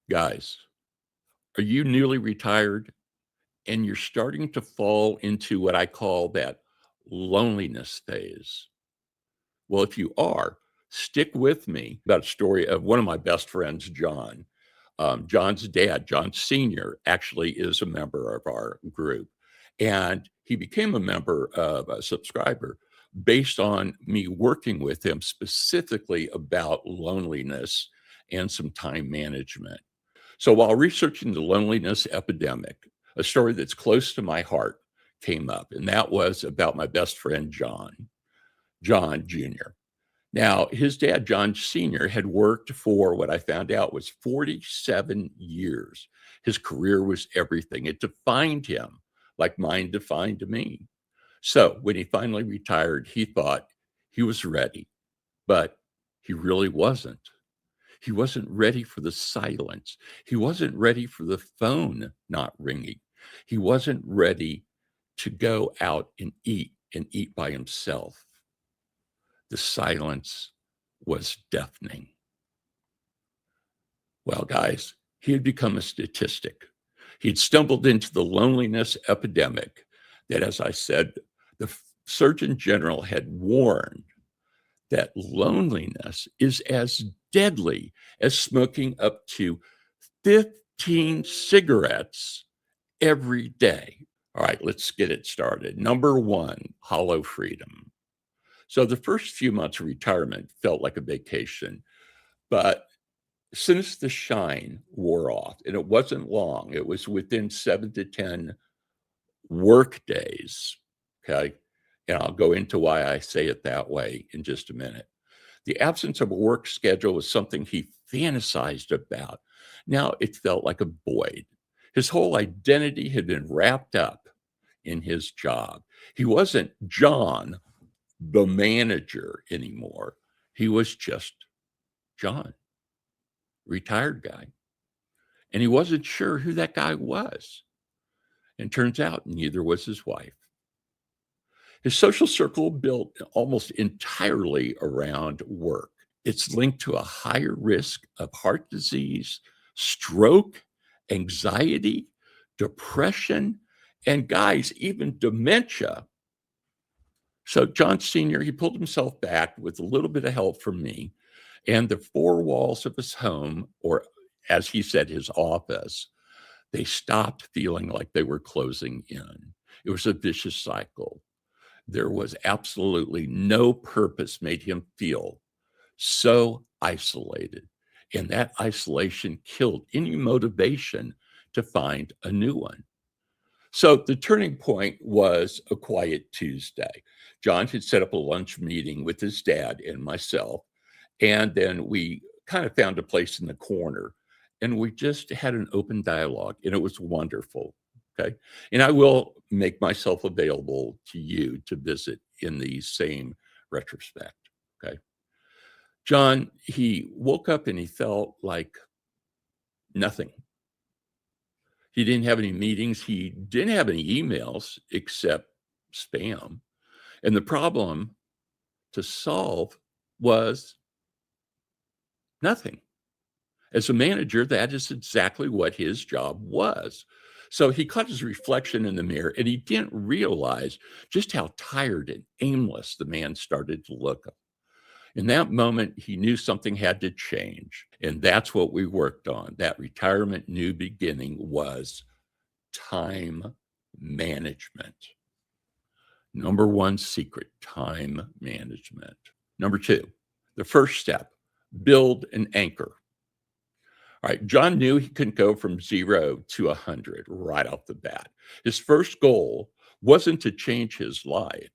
Guys, are you newly retired and you're starting to fall into what I call that loneliness phase? Well, if you are, stick with me about a story of one of my best friends, John. John's dad, John Sr., actually is a member of our group. And he became a member of a subscriber based on me working with him specifically about loneliness and some time management. So while researching the loneliness epidemic, a story that's close to my heart came up, and that was about my best friend, John Jr. Now, his dad, John Sr., had worked for what I found out was 47 years. His career was everything. It defined him like mine defined me. So when he finally retired, he thought he was ready, but he really wasn't. He wasn't ready for the silence. He wasn't ready for the phone not ringing. He wasn't ready to go out and eat by himself. The silence was deafening. Well, guys, he had become a statistic. He'd stumbled into the loneliness epidemic that, as I said, the Surgeon General had warned that loneliness is as deadly as smoking up to 15 cigarettes every day. All right, let's get it started. Number one, hollow freedom. So the first few months of retirement felt like a vacation, but since the shine wore off, and it wasn't long, it was within 7 to 10 work days. Okay. And I'll go into why I say it that way in just a minute. The absence of a work schedule was something he fantasized about. Now it felt like a void. His whole identity had been wrapped up in his job. He wasn't John, the manager, anymore. He was just John, retired guy. And he wasn't sure who that guy was. And turns out neither was his wife. His social circle built almost entirely around work. It's linked to a higher risk of heart disease, stroke, anxiety, depression, and guys, even dementia. So John Sr., he pulled himself back with a little bit of help from me, and the four walls of his home, or as he said, his office, they stopped feeling like they were closing in. It was a vicious cycle. There was absolutely no purpose made him feel so isolated. And that isolation killed any motivation to find a new one. So the turning point was a quiet Tuesday. John had set up a lunch meeting with his dad and myself. And then we kind of found a place in the corner and we just had an open dialogue, and it was wonderful. Okay. And I will make myself available to you to visit in the same retrospect. Okay. John, he woke up and he felt like nothing. He didn't have any meetings. He didn't have any emails except spam. And the problem to solve was nothing. As a manager, that is exactly what his job was. So he caught his reflection in the mirror and he didn't realize just how tired and aimless the man started to look. In that moment, he knew something had to change. And that's what we worked on. That retirement new beginning was time management. Number one secret, time management. Number two, the first step, build an anchor. All right, John knew he couldn't go from 0 to 100 right off the bat. His first goal wasn't to change his life,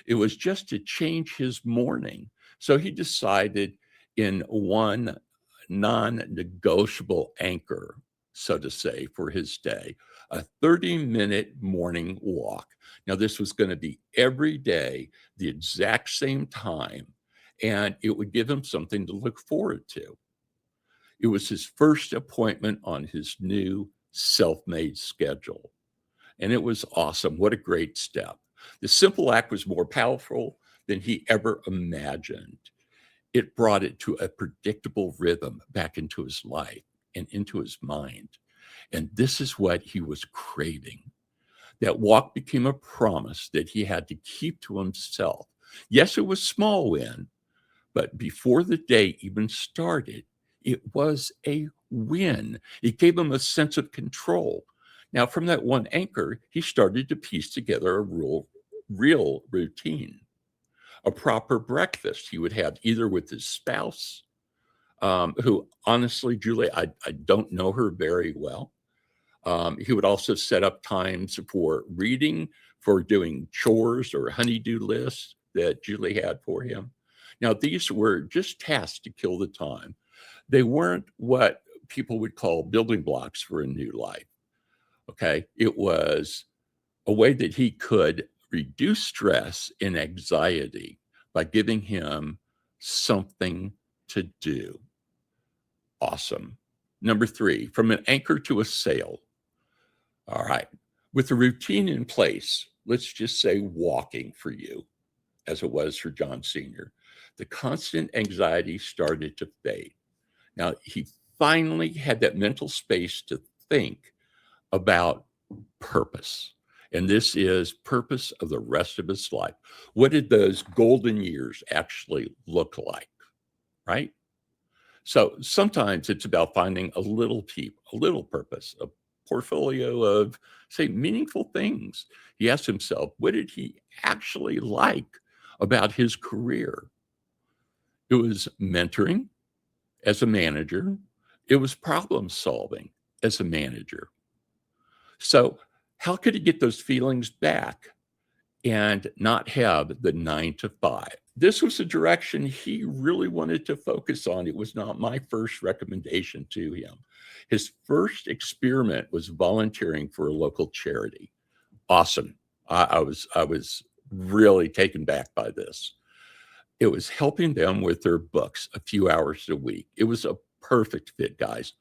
it was just to change his morning. So he decided in one non negotiable anchor, so to say, for his day, a 30-minute morning walk. Now, this was going to be every day, the exact same time, and it would give him something to look forward to. It was his first appointment on his new self-made schedule. And it was awesome. What a great step. The simple act was more powerful than he ever imagined. It brought it to a predictable rhythm back into his life. and into his mind. And this is what he was craving. That walk became a promise that he had to keep to himself. Yes, it was small win, but before the day even started, it was a win. It gave him a sense of control. Now, from that one anchor, he started to piece together a real routine, a proper breakfast he would have either with his spouse, who honestly, Julie, I don't know her very well. He would also set up times for reading, for doing chores or honeydew lists that Julie had for him. Now, these were just tasks to kill the time. They weren't what people would call building blocks for a new life. Okay. It was a way that he could reduce stress and anxiety by giving him something to do. Awesome. Number 3, from an anchor to a sail. All right. With the routine in place, let's just say walking for you, as it was for John Sr., the constant anxiety started to fade. Now, he finally had that mental space to think about purpose. And this is purpose of the rest of his life. What did those golden years actually look like? Right? So sometimes it's about finding a little purpose, a portfolio of, say, meaningful things. He asked himself, what did he actually like about his career? It was mentoring as a manager. It was problem solving as a manager. So how could he get those feelings back and not have the 9 to 5? This was a direction he really wanted to focus on. It was not my first recommendation to him. His first experiment was volunteering for a local charity. Awesome. I was really taken back by this. It was helping them with their books a few hours a week. It was a perfect fit, guys.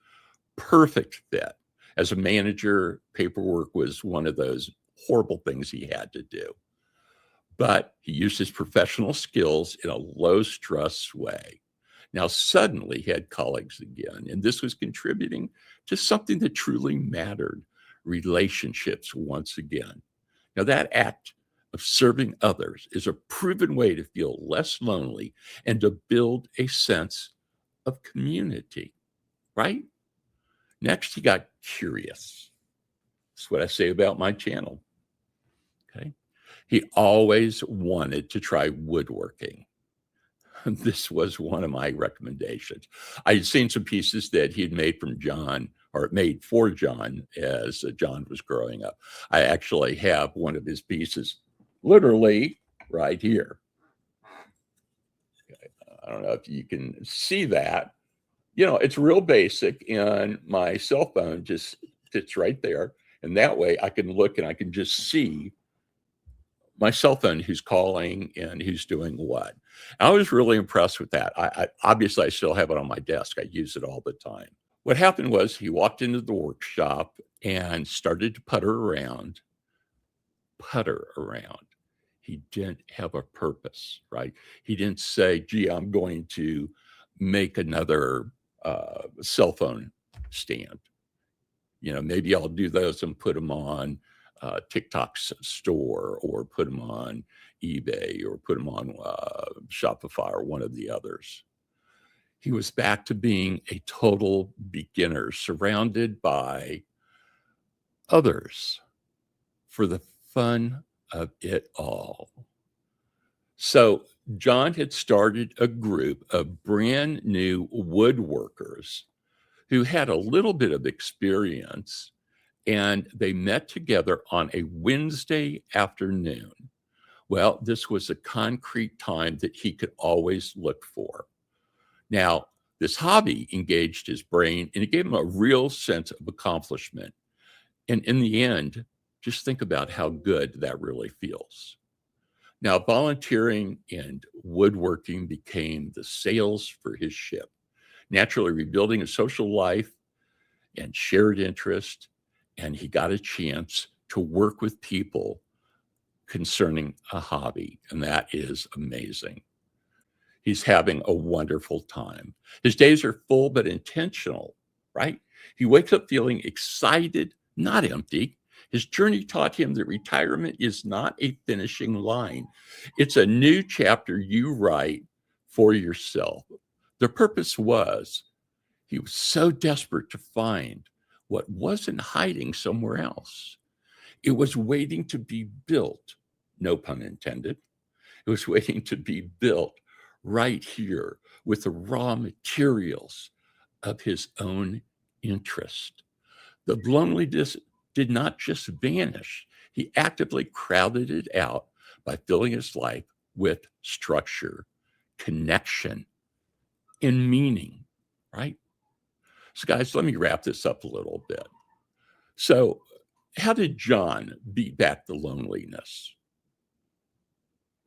Perfect fit. As a manager, paperwork was one of those horrible things he had to do. But he used his professional skills in a low stress way. Now, suddenly he had colleagues again, and this was contributing to something that truly mattered, relationships once again. Now, that act of serving others is a proven way to feel less lonely and to build a sense of community, right? Next, he got curious. That's what I say about my channel. Okay. He always wanted to try woodworking. This was one of my recommendations. I had seen some pieces that he had made from John, or made for John as John was growing up. I actually have one of his pieces literally right here. Okay. I don't know if you can see that. You know, it's real basic, and my cell phone just sits right there. And that way I can look and I can just see my cell phone who's calling and who's doing what. I was really impressed with that. I obviously I still have it on my desk. I use it all the time. What happened was he walked into the workshop and started to putter around. He didn't have a purpose, right? He didn't say, gee, I'm going to make another cell phone stand. You know, maybe I'll do those and put them on TikTok's store, or put them on eBay, or put them on Shopify, or one of the others. He was back to being a total beginner, surrounded by others for the fun of it all. So John had started a group of brand new woodworkers who had a little bit of experience, and they met together on a Wednesday afternoon. Well, this was a concrete time that he could always look for. Now, this hobby engaged his brain, and it gave him a real sense of accomplishment. And in the end, just think about how good that really feels. Now, volunteering and woodworking became the sails for his ship, naturally rebuilding a social life and shared interest. And he got a chance to work with people concerning a hobby. And that is amazing. He's having a wonderful time. His days are full but intentional, right? He wakes up feeling excited, not empty. His journey taught him that retirement is not a finishing line. It's a new chapter you write for yourself. The purpose was he was so desperate to find what wasn't hiding somewhere else. It was waiting to be built, no pun intended. It was waiting to be built right here with the raw materials of his own interest. The loneliness did not just vanish, he actively crowded it out by filling his life with structure, connection, and meaning, right? So, guys, let me wrap this up a little bit. So, how did John beat back the loneliness?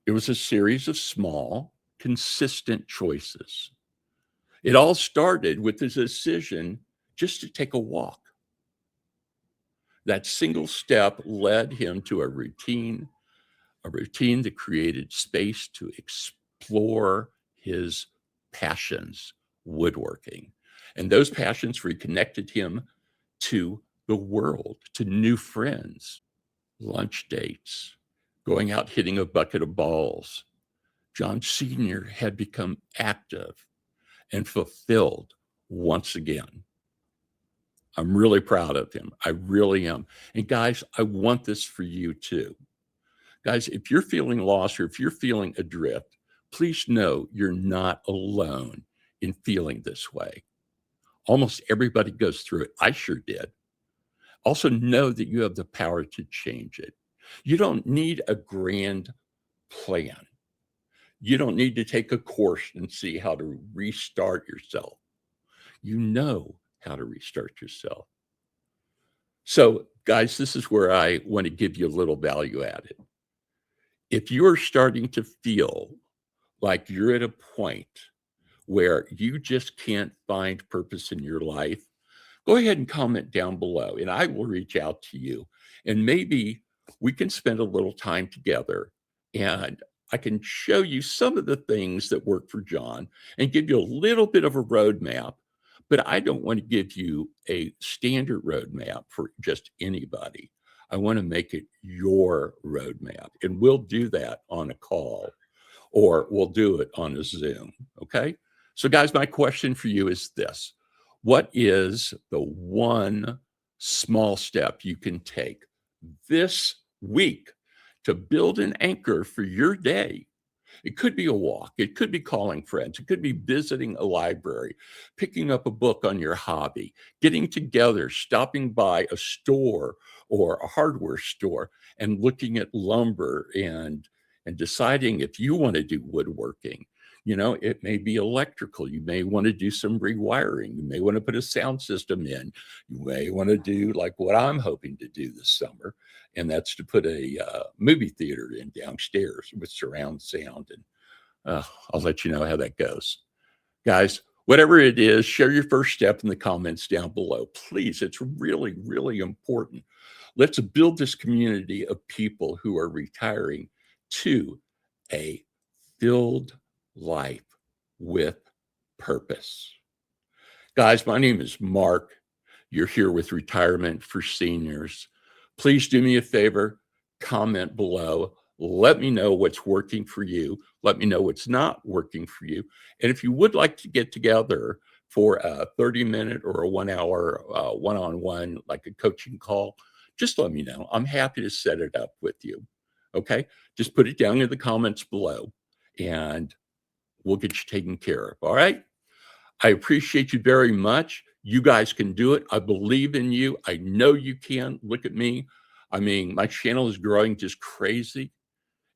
It was a series of small, consistent choices. It all started with his decision just to take a walk. That single step led him to a routine that created space to explore his passions, woodworking. And those passions reconnected him to the world, to new friends, lunch dates, going out hitting a bucket of balls. John Sr. had become active and fulfilled once again. I'm really proud of him. I really am. And guys, I want this for you too. Guys, if you're feeling lost or if you're feeling adrift, please know you're not alone in feeling this way. Almost everybody goes through it. I sure did. Also, know that you have the power to change it. You don't need a grand plan. You don't need to take a course and see how to restart yourself. You know how to restart yourself. So, guys, this is where I want to give you a little value added. If you're starting to feel like you're at a point where you just can't find purpose in your life, go ahead and comment down below and I will reach out to you. And maybe we can spend a little time together and I can show you some of the things that work for John and give you a little bit of a roadmap. But I don't want to give you a standard roadmap for just anybody. I want to make it your roadmap. And we'll do that on a call or we'll do it on a Zoom. Okay. So, guys, my question for you is this: what is the one small step you can take this week to build an anchor for your day? It could be a walk. It could be calling friends. It could be visiting a library, picking up a book on your hobby, getting together, stopping by a store or a hardware store and looking at lumber and deciding if you want to do woodworking. You know, it may be electrical. You may want to do some rewiring. You may want to put a sound system in. You may want to do like what I'm hoping to do this summer, and that's to put a movie theater in downstairs with surround sound. And I'll let you know how that goes. Guys, whatever it is, share your first step in the comments down below. Please, it's really, really important. Let's build this community of people who are retiring to a filled life with purpose. Guys, my name is Mark. You're here with Retirement for Seniors. Please do me a favor, comment below. Let me know what's working for you. Let me know what's not working for you. And if you would like to get together for a 30-minute or a 1-hour one-on-one, like a coaching call, just let me know. I'm happy to set it up with you. Okay? Just put it down in the comments below and we'll get you taken care of. All right? I appreciate you very much. You guys can do it. I believe in you. I know you can. Look at me. I mean, my channel is growing just crazy.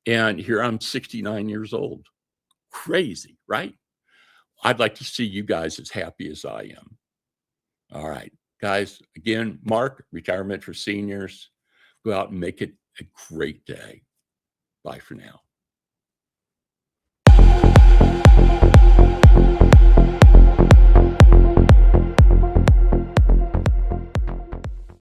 And here I'm 69 years old. Crazy, right? I'd like to see you guys as happy as I am. All right, guys, again, Mark, Retirement for Seniors. Go out and make it a great day. Bye for now.